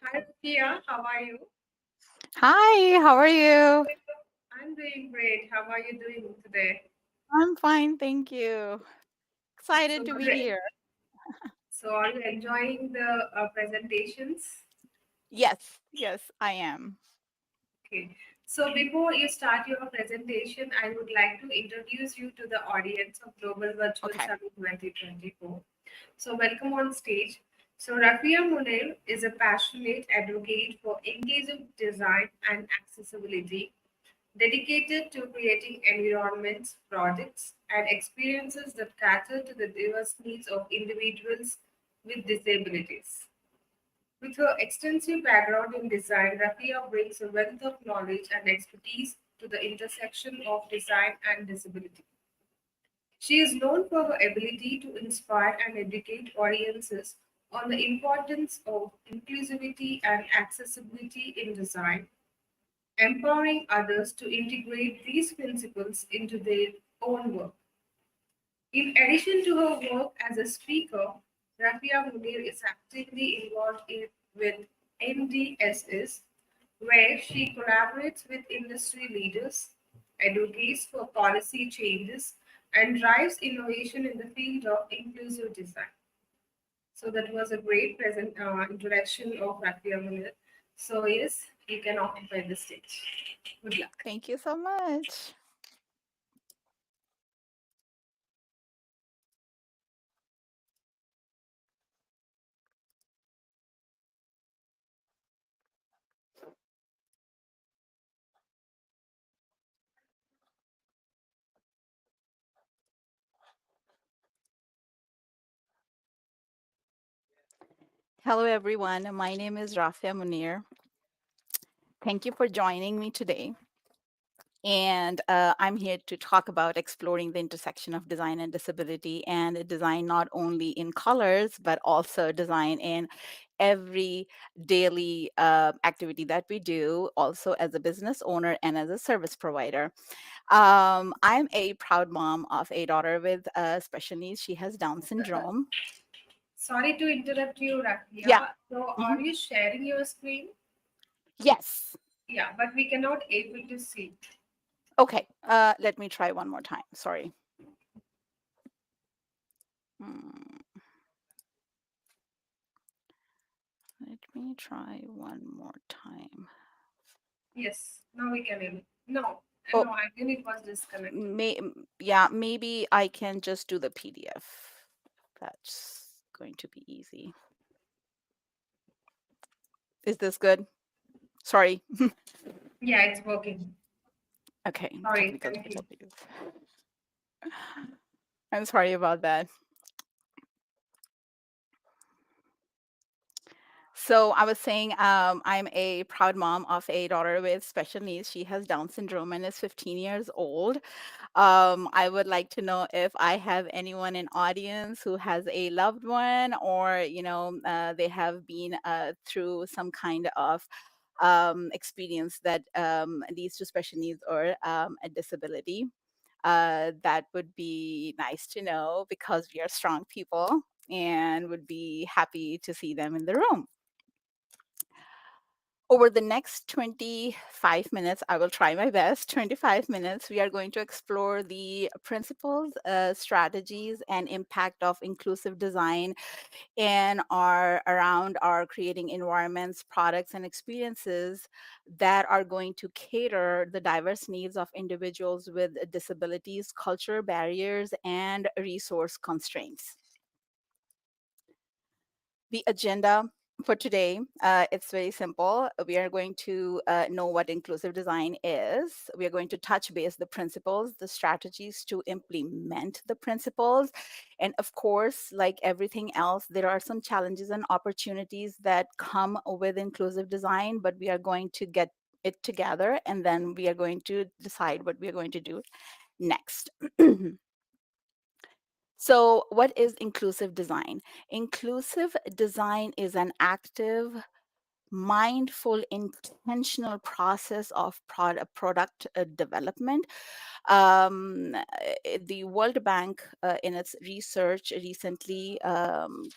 Hi, Pia. How are you? Hi, how are you? I'm doing great. How are you doing today? I'm fine, thank you. So Excited to be great. here. So are you enjoying the presentations? Yes, yes, I am. Okay. So before you start your presentation, I would like to introduce you to the audience of Global Virtual Okay. Summit 2024. So welcome on stage. So Rafia Munir is a passionate advocate for inclusive design and accessibility, dedicated to creating environments, projects, and experiences that cater to the diverse needs of individuals with disabilities. With her extensive background in design, Rafia brings a wealth of knowledge and expertise to the intersection of design and disability. She is known for her ability to inspire and educate audiences on the importance of inclusivity and accessibility in design, empowering others to integrate these principles into their own work. In addition to her work as a speaker, Rafia Munir is actively involved with NDSS, where she collaborates with industry leaders, advocates for policy changes, and drives innovation in the field of inclusive design. So that was a great introduction of Rafia Munir. So yes, you can occupy the stage. Good luck. Thank you so much. Hello, everyone. My name is Rafia Munir. Thank you for joining me today. And I'm here to talk about exploring the intersection of design and disability, and design not only in colors, but also design in every daily activity that we do, also as a business owner and as a service provider. I'm a proud mom of a daughter with special needs. She has Down syndrome. Sorry to interrupt you, Yeah. Rafia. So Mhm. are you sharing your screen? Yes. Yeah, but we cannot able to see. Okay. Let me try one more time. Sorry. Hmm, Let me try one more time. Yes, now we can able. No, Oh, no, I think it was disconnected. yeah, maybe I can just do the PDF. That's going to be easy. Is this good? Sorry. Yeah, it's working. Okay, Sorry, technical thank you. difficulties. I'm sorry about that. So I was saying, I'm a proud mom of a daughter with special needs. She has Down syndrome and is 15 years old. I would like to know if I have anyone in audience who has a loved one, or they have been through some kind of experience that leads to special needs or a disability. That would be nice to know because we are strong people and would be happy to see them in the room. Over the next 25 minutes, I will try my best. 25 minutes, we are going to explore the principles, strategies, and impact of inclusive design and our around our creating environments, products, and experiences that are going to cater the diverse needs of individuals with disabilities, culture barriers, and resource constraints. The agenda for today, it's very simple. We are going to know what inclusive design is. We are going to touch base the principles, the strategies to implement the principles. And of course, like everything else, there are some challenges and opportunities that come with inclusive design, but we are going to get it together and then we are going to decide what we are going to do next. So, what is inclusive design? Inclusive design is an active mindful, intentional process of product development. The World Bank, in its research recently,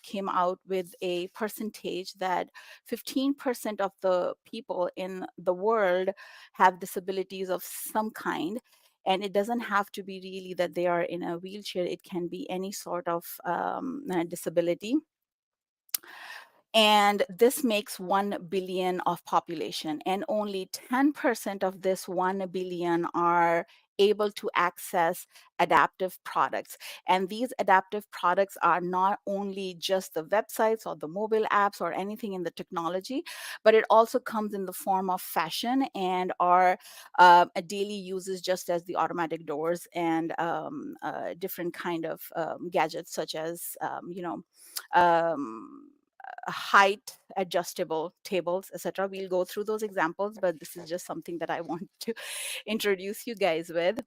came out with a percentage that 15% of the people in the world have disabilities of some kind. And it doesn't have to be really that they are in a wheelchair, it can be any sort of disability, and this makes 1 billion of population, and only 10% of this 1 billion are able to access adaptive products. And these adaptive products are not only just the websites or the mobile apps or anything in the technology, but it also comes in the form of fashion and our daily uses, just as the automatic doors and different kind of gadgets, such as um, height adjustable tables, etc. We'll go through those examples, but this is just something that I want to introduce you guys with.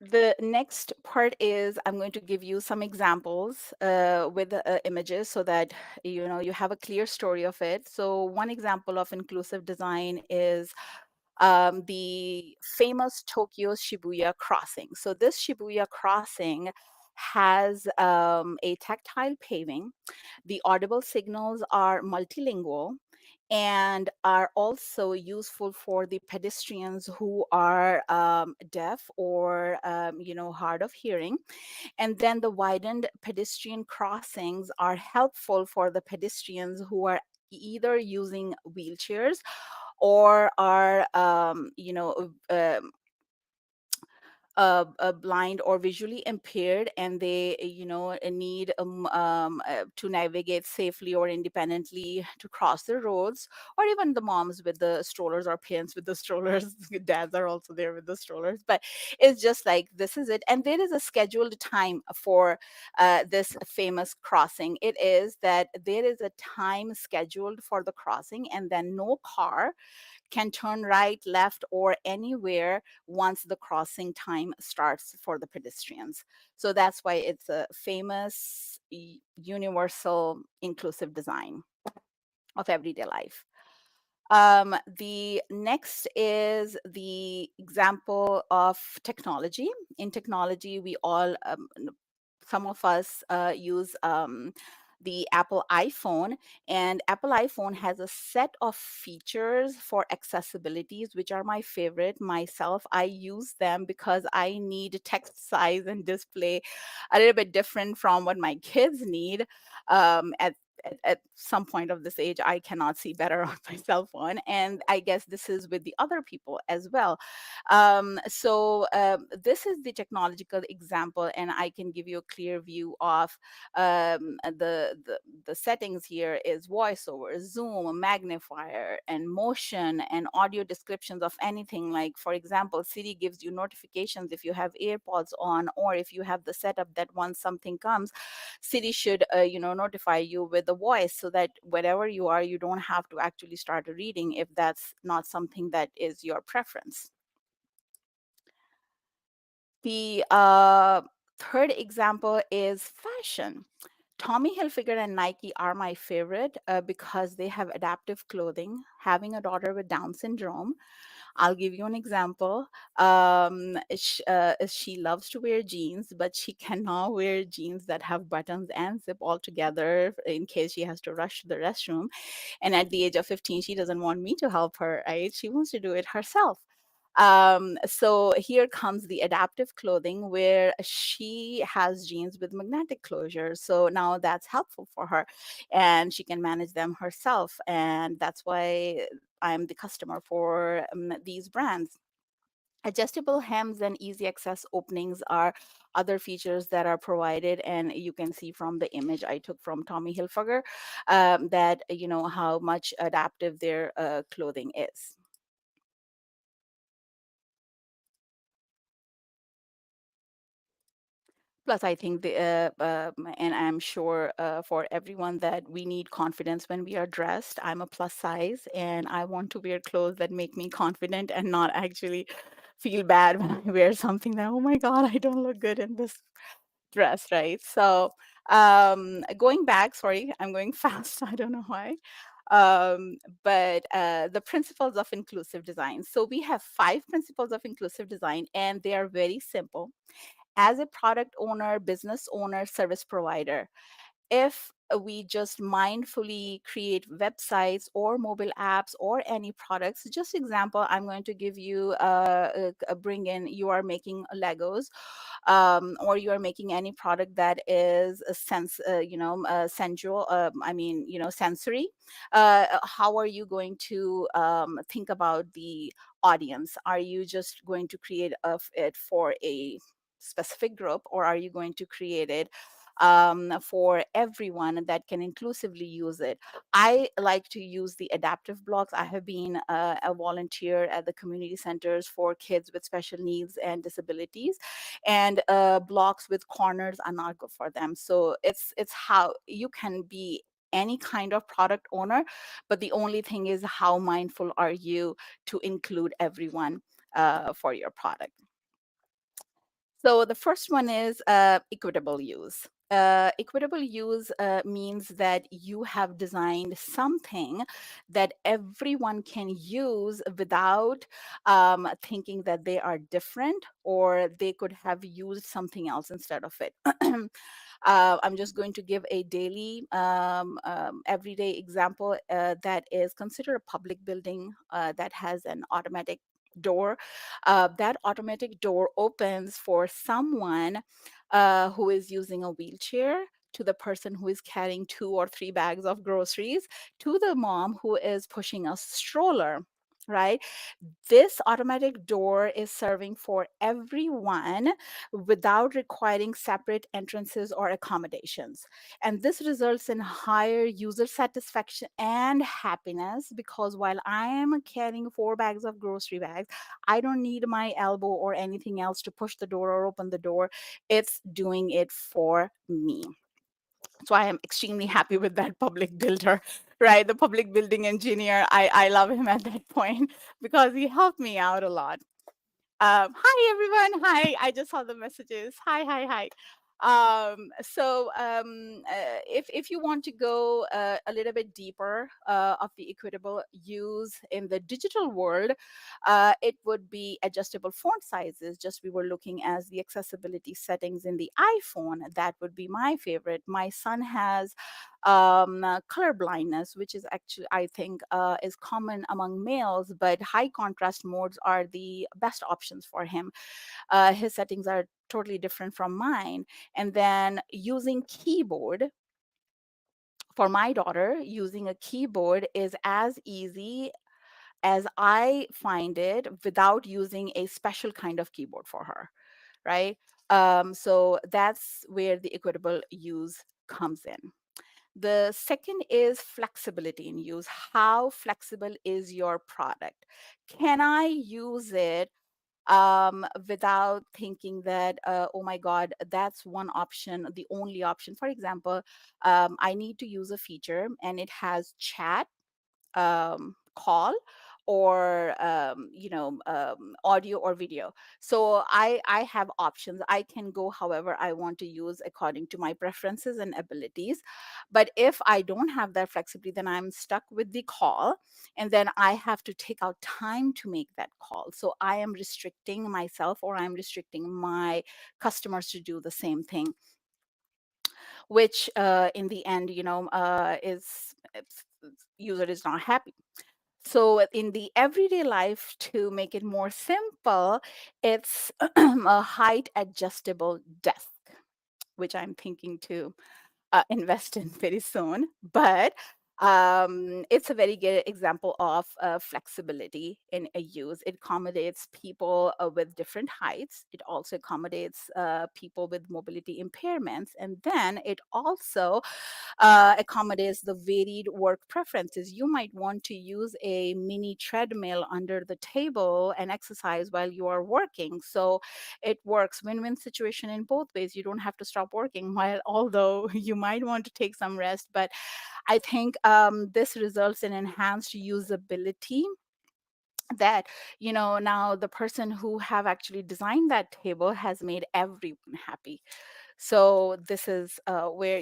The next part is I'm going to give you some examples with images so that you have a clear story of it. So one example of inclusive design is the famous Tokyo Shibuya crossing. So this Shibuya crossing has a tactile paving. The audible signals are multilingual and are also useful for the pedestrians who are deaf or hard of hearing. And then the widened pedestrian crossings are helpful for the pedestrians who are either using wheelchairs or are blind or visually impaired, and they need to navigate safely or independently to cross the roads, or even the moms with the strollers or parents with the strollers. Dads are also there with the strollers, but it's just like this is it. And there is a scheduled time for this famous crossing. It is that there is a time scheduled for the crossing, and then no car can turn right, left, or anywhere once the crossing time starts for the pedestrians. So that's why it's a famous, universal, inclusive design of everyday life. The next is the example of technology. In technology, we all, some of us use the Apple iPhone, and Apple iPhone has a set of features for accessibilities, which are my favorite myself. I use them because I need text size and display a little bit different from what my kids need. At some point of this age, I cannot see better on my cell phone. And I guess this is with the other people as well. This is the technological example, and I can give you a clear view of the settings here is voiceover, zoom, magnifier, and motion and audio descriptions of anything. Like, for example, Siri gives you notifications if you have AirPods on, or if you have the setup that once something comes, Siri should notify you with the voice, so that wherever you are, you don't have to actually start reading if that's not something that is your preference. The third example is fashion. Tommy Hilfiger and Nike are my favorite because they have adaptive clothing. Having a daughter with Down syndrome, I'll give you an example. She loves to wear jeans, but she cannot wear jeans that have buttons and zip all together in case she has to rush to the restroom. And at the age of 15, she doesn't want me to help her, right? She wants to do it herself. So here comes the adaptive clothing, where she has jeans with magnetic closure. So now that's helpful for her, and she can manage them herself. And that's why I'm the customer for these brands. Adjustable hems and easy access openings are other features that are provided, and you can see from the image I took from Tommy Hilfiger that how much adaptive their clothing is. Plus, I think and I'm sure for everyone, that we need confidence when we are dressed. I'm a plus size, and I want to wear clothes that make me confident and not actually feel bad when I wear something that, oh my God, I don't look good in this dress, right? So Going back, sorry, I'm going fast. I don't know why. But the principles of inclusive design. So we have 5 principles of inclusive design, and they are very simple. As a product owner, business owner, service provider, if we just mindfully create websites or mobile apps or any products, just example, I'm going to give you bring in, you are making Legos, or you are making any product that is a sensual, I mean, sensory. How are you going to think about the audience? Are you just going to create it for a specific group, or are you going to create it for everyone that can inclusively use it? I like to use the adaptive blocks. I have been a volunteer at the community centers for kids with special needs and disabilities, and blocks with corners are not good for them. So it's how you can be any kind of product owner, but the only thing is, how mindful are you to include everyone for your product? So the first one is equitable use. Equitable use means that you have designed something that everyone can use without thinking that they are different, or they could have used something else instead of it. I'm just going to give a daily, everyday example that is considered a public building that has an automatic door. That automatic door opens for someone who is using a wheelchair, to the person who is carrying 2 or 3 bags of groceries, to the mom who is pushing a stroller, right? This automatic door is serving for everyone without requiring separate entrances or accommodations. And this results in higher user satisfaction and happiness, because while I am carrying 4 bags of grocery bags, I don't need my elbow or anything else to push the door or open the door. It's doing it for me. So I am extremely happy with that public builder, right? The public building engineer. I love him at that point because he helped me out a lot. Hi everyone. Hi. I just saw the messages. Hi, hi, hi. If you want to go a little bit deeper of the equitable use in the digital world, it would be adjustable font sizes. Just we were looking as the accessibility settings in the iPhone. That would be my favorite. My son has color blindness, which is actually, I think, is common among males, but high contrast modes are the best options for him. His settings are totally different from mine. And then using keyboard, for my daughter, using a keyboard is as easy as I find it, without using a special kind of keyboard for her, right? So that's where the equitable use comes in. The second is flexibility in use. How flexible is your product? Can I use it without thinking that, oh my God, that's one option, the only option? For example, I need to use a feature and it has chat, call, or audio or video. So I have options. I can go however I want to use according to my preferences and abilities. But if I don't have that flexibility, then I'm stuck with the call, and then I have to take out time to make that call. So I am restricting myself, or I'm restricting my customers to do the same thing, which in the end, is user is not happy. So in the everyday life, to make it more simple, it's a height adjustable desk, which I'm thinking to invest in very soon. But it's a very good example of flexibility in a use. It accommodates people with different heights. It also accommodates people with mobility impairments. And then it also accommodates the varied work preferences. You might want to use a mini treadmill under the table and exercise while you are working. So it works win-win situation in both ways. You don't have to stop working, while although you might want to take some rest. But I think this results in enhanced usability, that now the person who have actually designed that table has made everyone happy. So this is where,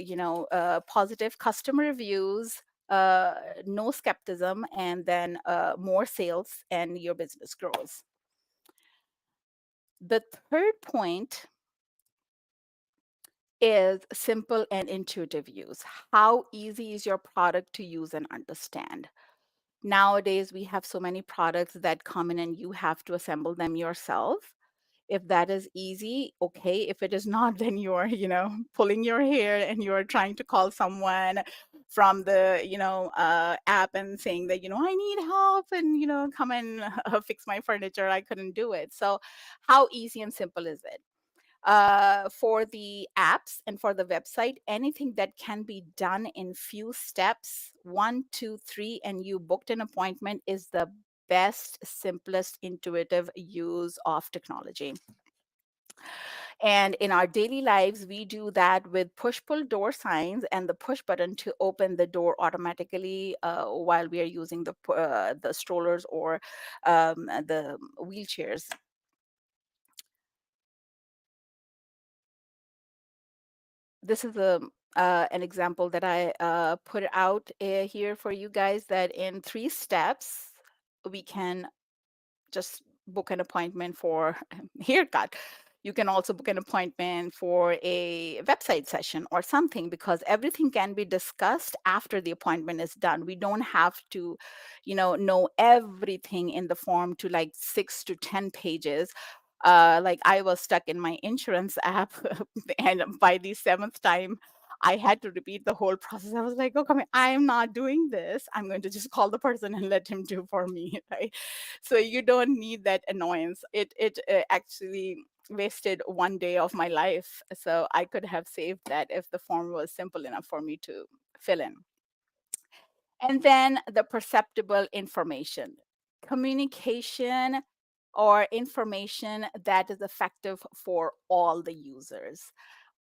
positive customer reviews, uh, no skepticism, and then more sales, and your business grows. The third point is simple and intuitive use. How easy is your product to use and understand? Nowadays, we have so many products that come in and you have to assemble them yourself. If that is easy, okay. If it is not, then you're, pulling your hair and you're trying to call someone from the, app and saying that, I need help and, come and fix my furniture. I couldn't do it. So, how easy and simple is it? For the apps and for the website, anything that can be done in few steps, 1 2 3, and you booked an appointment, is the best, simplest, intuitive use of technology. And in our daily lives, we do that with push pull door signs and the push button to open the door automatically while we are using the strollers or the wheelchairs. This is an example that I put out here for you guys, that in 3 steps we can just book an appointment for haircut. You can also book an appointment for a website session or something, because everything can be discussed after the appointment is done. We don't have to, know everything in the form to like 6 to 10 pages. Like I was stuck in my insurance app, and by the seventh time, I had to repeat the whole process. I was like, "Oh, come on, I'm not doing this. I'm going to just call the person and let him do for me." Right? So you don't need that annoyance. It actually wasted 1 day of my life. So I could have saved that if the form was simple enough for me to fill in. And then the perceptible information, communication or information that is effective for all the users.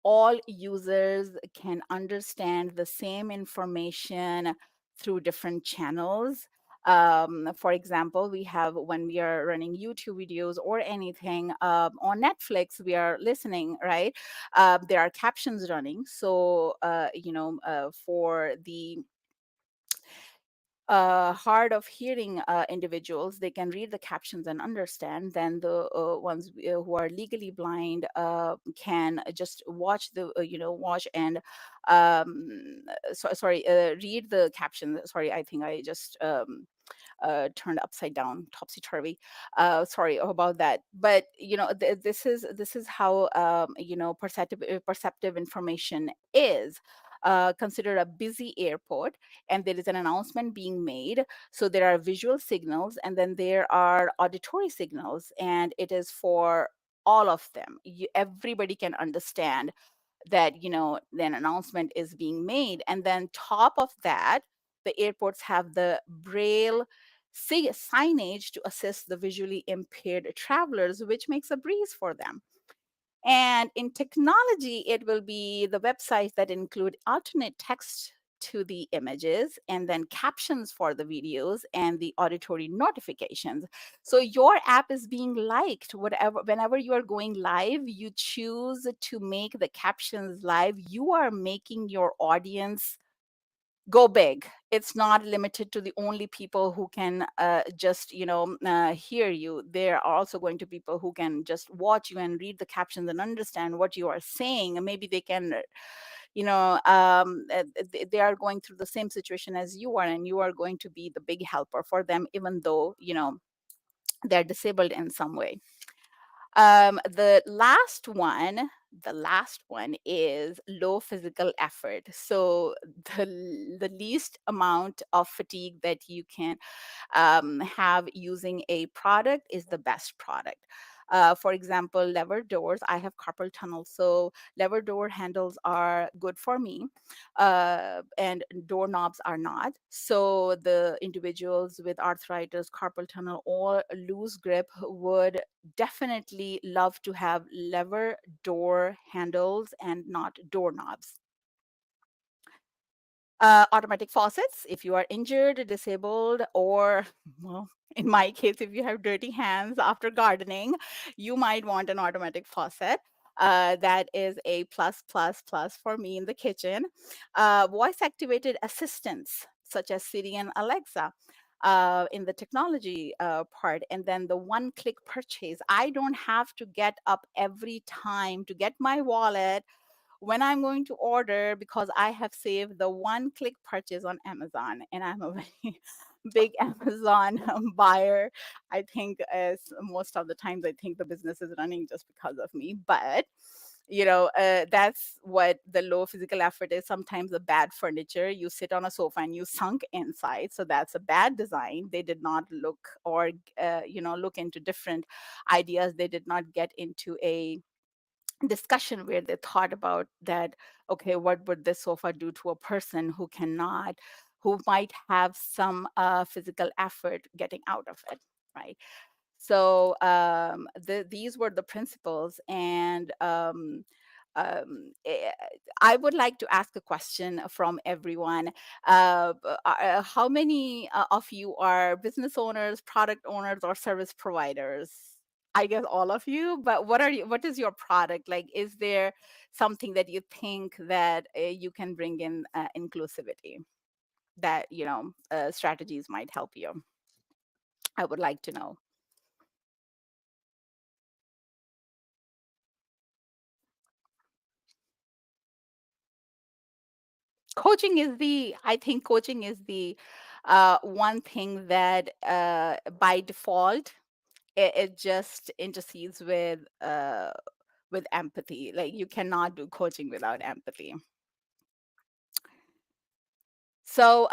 All users can understand the same information through different channels. For example, we have, when we are running YouTube videos or anything on Netflix, we are listening, right? There are captions running. So, for the hard of hearing individuals, they can read the captions and understand. Then the ones who are legally blind can just watch watch and sorry, read the caption. Sorry, I think I just turned upside down, topsy turvy. Sorry about that. But this is how perceptive information is. Consider a busy airport, and there is an announcement being made. So there are visual signals, and then there are auditory signals, and it is for all of them. Everybody can understand that an announcement is being made. And then top of that, the airports have the braille signage to assist the visually impaired travelers, which makes a breeze for them. And in technology, it will be the websites that include alternate text to the images, and then captions for the videos, and the auditory notifications. So your app is being liked. Whatever, whenever you are going live, you choose to make the captions live. You are making your audience go big. It's not limited to the only people who can just hear you. There are also going to be people who can just watch you and read the captions and understand what you are saying. And maybe they can they are going through the same situation as you are, and you are going to be the big helper for them, even though they're disabled in some way. The last one is low physical effort. So the least amount of fatigue that you can have using a product is the best product. For example, lever doors. I have carpal tunnel, so lever door handles are good for me, and doorknobs are not. So the individuals with arthritis, carpal tunnel, or loose grip would definitely love to have lever door handles and not doorknobs. Automatic faucets, if you are injured, disabled, or, well, in my case, if you have dirty hands after gardening, you might want an automatic faucet. That is a plus, plus, plus for me in the kitchen. Voice activated assistants such as Siri and Alexa in the technology part. And then the one click purchase. I don't have to get up every time to get my wallet when I'm going to order because I have saved the one click purchase on Amazon and I'm a very big Amazon buyer. I think as most of the times I think the business is running just because of me, but that's what the low physical effort is. Sometimes the bad furniture, you sit on a sofa and you sunk inside, so that's a bad design. They did not look or look into different ideas. They did not get into a discussion where they thought about that, okay, what would this sofa do to a person who might have some physical effort getting out of it, right? So these were the principles, and I would like to ask a question from everyone. How many of you are business owners, product owners, or service providers? I guess all of you. But what is your product like? Is there something that you think that you can bring in inclusivity that strategies might help you? I would like to know. I think coaching is the one thing that by default it just intercedes with empathy. Like you cannot do coaching without empathy. So,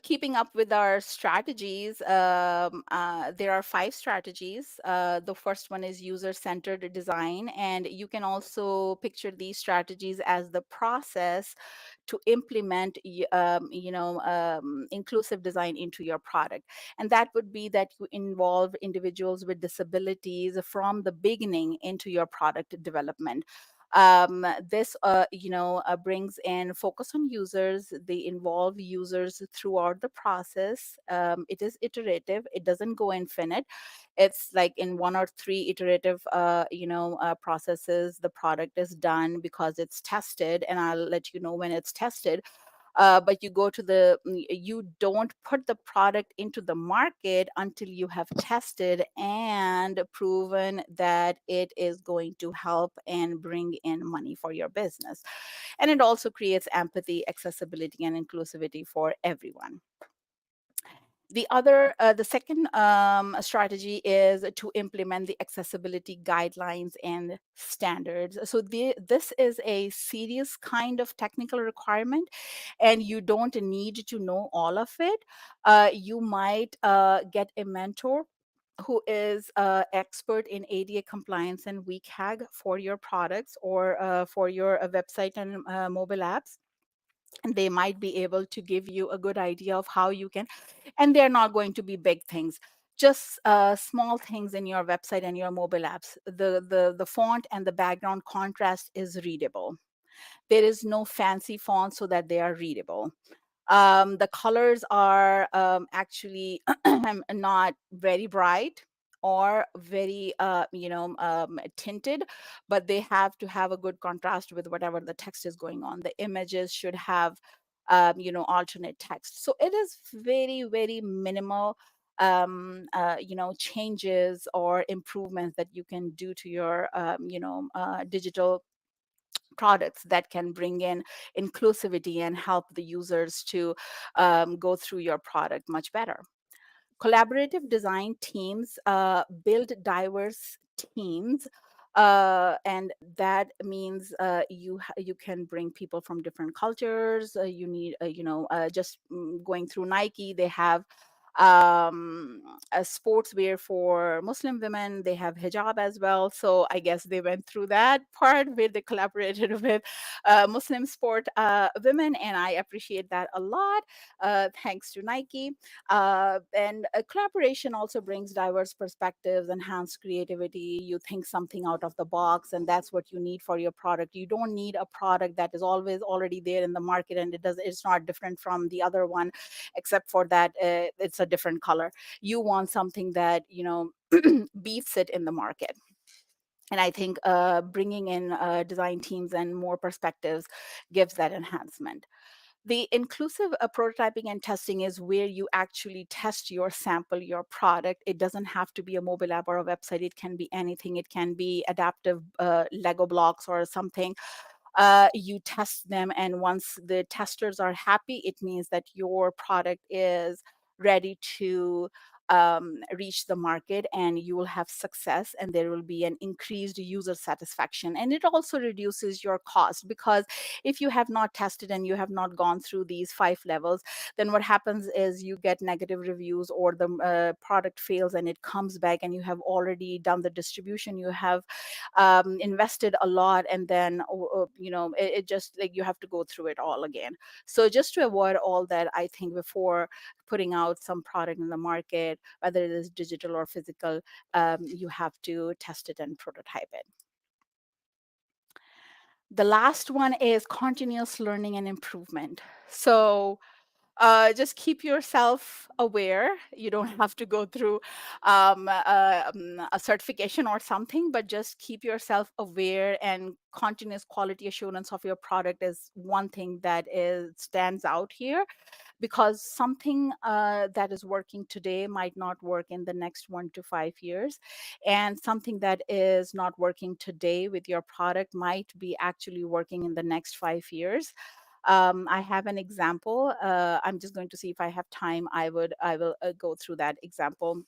keeping up with our strategies, there are five strategies. The first one is user-centered design, and you can also picture these strategies as the process to implement, inclusive design into your product. And that would be that you involve individuals with disabilities from the beginning into your product development. This brings in focus on users. They involve users throughout the process. It is iterative, it doesn't go infinite. It's like in one or three iterative processes the product is done because it's tested, and I'll let you know when it's tested. But you don't put the product into the market until you have tested and proven that it is going to help and bring in money for your business. And it also creates empathy, accessibility, and inclusivity for everyone. The second strategy is to implement the accessibility guidelines and standards. So this is a serious kind of technical requirement, and you don't need to know all of it. You might get a mentor who is expert in ADA compliance and WCAG for your products or for your website and mobile apps, and they might be able to give you a good idea of how you can, and they're not going to be big things, just small things in your website and your mobile apps. The font and the background contrast is readable. There is no fancy font so that they are readable. The colors are actually not very bright or very tinted, but they have to have a good contrast with whatever the text is going on. The images should have alternate text, so it is very, very minimal changes or improvements that you can do to your digital products that can bring in inclusivity and help the users to go through your product much better. Collaborative design teams build diverse teams. And that means you can bring people from different cultures. You need, just going through Nike, they have a sportswear for Muslim women. They have hijab as well. So I guess they went through that part where they collaborated with Muslim sport women, and I appreciate that a lot. Thanks to Nike. And collaboration also brings diverse perspectives, enhanced creativity. You think something out of the box, and that's what you need for your product. You don't need a product that is always already there in the market and it's not different from the other one, except for that it's a different color. You want something that beats it in the market. And I think bringing in design teams and more perspectives gives that enhancement. The inclusive prototyping and testing is where you actually test your sample, your product. It doesn't have to be a mobile app or a website. It can be anything. It can be adaptive Lego blocks or something. You test them, and once the testers are happy, it means that your product is ready to reach the market, and you will have success, and there will be an increased user satisfaction. And it also reduces your cost, because if you have not tested and you have not gone through these 5 levels, then what happens is you get negative reviews, or the product fails and it comes back, and you have already done the distribution, you have invested a lot, and then it just like you have to go through it all again. So just to avoid all that, I think before putting out some product in the market, whether it is digital or physical, you have to test it and prototype it. The last one is continuous learning and improvement. So just keep yourself aware. You don't have to go through a certification or something, but just keep yourself aware, and continuous quality assurance of your product is one thing that stands out here, because something that is working today might not work in the next 1 to 5 years, and something that is not working today with your product might be actually working in the next 5 years. I have an example. I'm just going to see if I have time. I will go through that example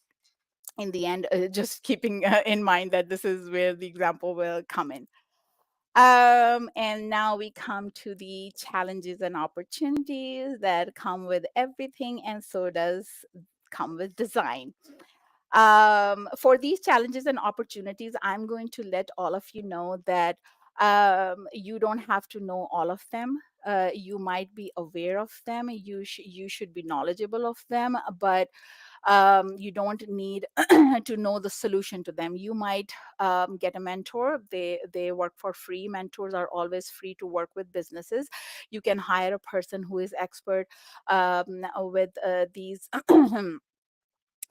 in the end, just keeping in mind that this is where the example will come in. And now we come to the challenges and opportunities that come with everything, and so does come with design. For these challenges and opportunities, I'm going to let all of you know that you don't have to know all of them. You might be aware of them. You should be knowledgeable of them, but you don't need to know the solution to them. You might get a mentor. They work for free. Mentors are always free to work with businesses. You can hire a person who is expert with these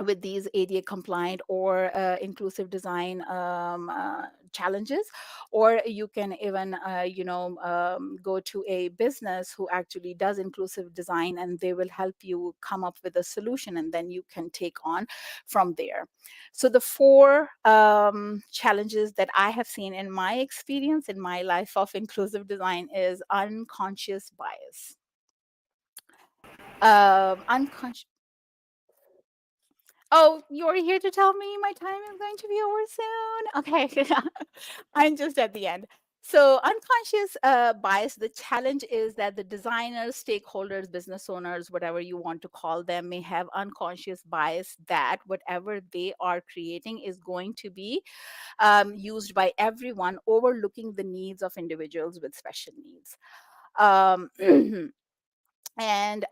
with these ADA compliant or inclusive design challenges, or you can even go to a business who actually does inclusive design, and they will help you come up with a solution, and then you can take on from there. So the four challenges that I have seen in my experience in my life of inclusive design is unconscious bias. Unconscious Oh, you're here to tell me my time is going to be over soon? Okay. I'm just at the end. So, unconscious bias, the challenge is that the designers, stakeholders, business owners, whatever you want to call them, may have unconscious bias that whatever they are creating is going to be used by everyone, overlooking the needs of individuals with special needs. Um, and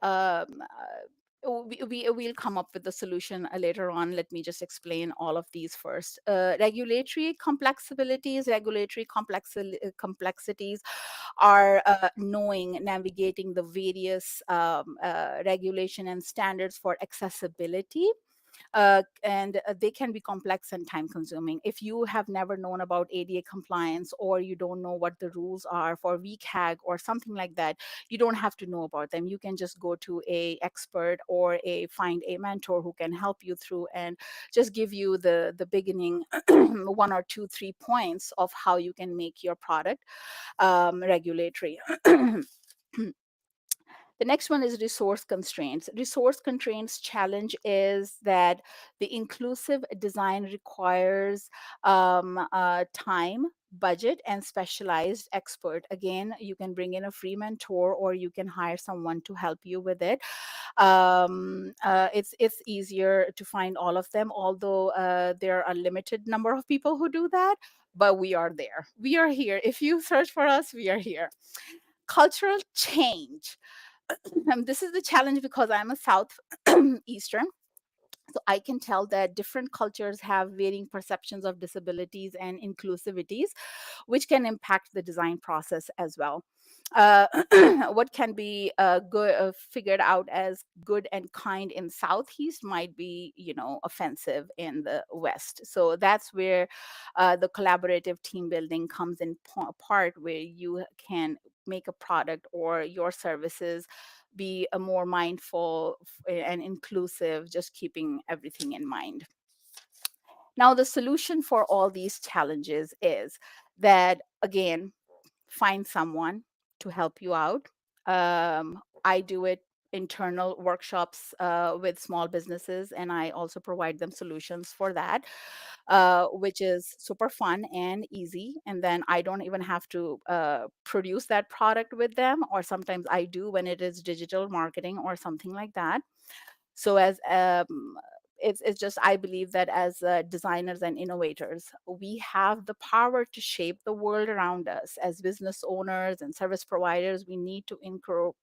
we'll come up with the solution later on. Let me just explain all of these first. Regulatory complexities are knowing, navigating the various regulation and standards for accessibility, and they can be complex and time consuming. If you have never known about ADA compliance, or you don't know what the rules are for VCAG or something like that, you don't have to know about them. You can just go to a expert or find a mentor who can help you through and just give you the beginning 1 or 2, 3 points of how you can make your product regulatory. The next one is resource constraints. Resource constraints challenge is that the inclusive design requires time, budget, and specialized expert. Again, you can bring in a free mentor, or you can hire someone to help you with it. It's easier to find all of them, although there are a limited number of people who do that. But we are there. We are here. If you search for us, we are here. Cultural change. This is the challenge because I'm a South Eastern. So I can tell that different cultures have varying perceptions of disabilities and inclusivities, which can impact the design process as well. uh, what can be good figured out as good and kind in southeast might be, offensive in the west. So that's where the collaborative team building comes in part, where you can make a product or your services be a more mindful and inclusive, just keeping everything in mind. Now the solution for all these challenges is that, again, find someone to help you out. I do it internal workshops with small businesses, and I also provide them solutions for that, which is super fun and easy. And then I don't even have to produce that product with them, or sometimes I do when it is digital marketing or something like that. So as it's just, I believe that as designers and innovators, we have the power to shape the world around us. As business owners and service providers, we need to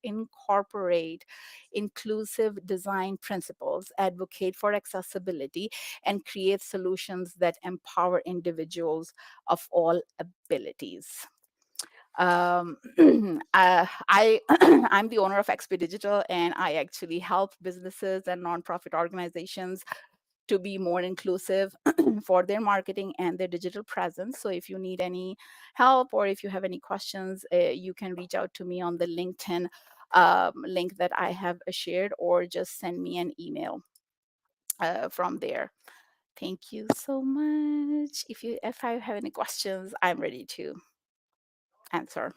incorporate inclusive design principles, advocate for accessibility, and create solutions that empower individuals of all abilities. I I'm the owner of XP Digital, and I actually help businesses and nonprofit organizations to be more inclusive for their marketing and their digital presence. So if you need any help, or if you have any questions, you can reach out to me on the LinkedIn link that I have shared, or just send me an email from there. Thank you so much. If I have any questions, I'm ready to answer.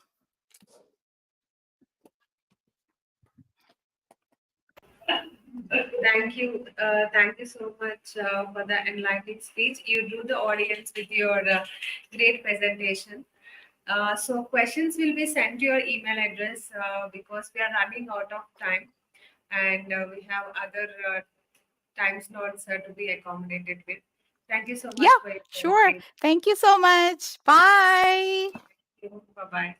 Thank you so much for the enlightening speech. You drew the audience with your great presentation. So questions will be sent to your email address because we are running out of time, and we have other time slots to be accommodated with. Thank you so Yeah, much for your time. sure. Thank Thank you so much. Bye. you. Bye bye.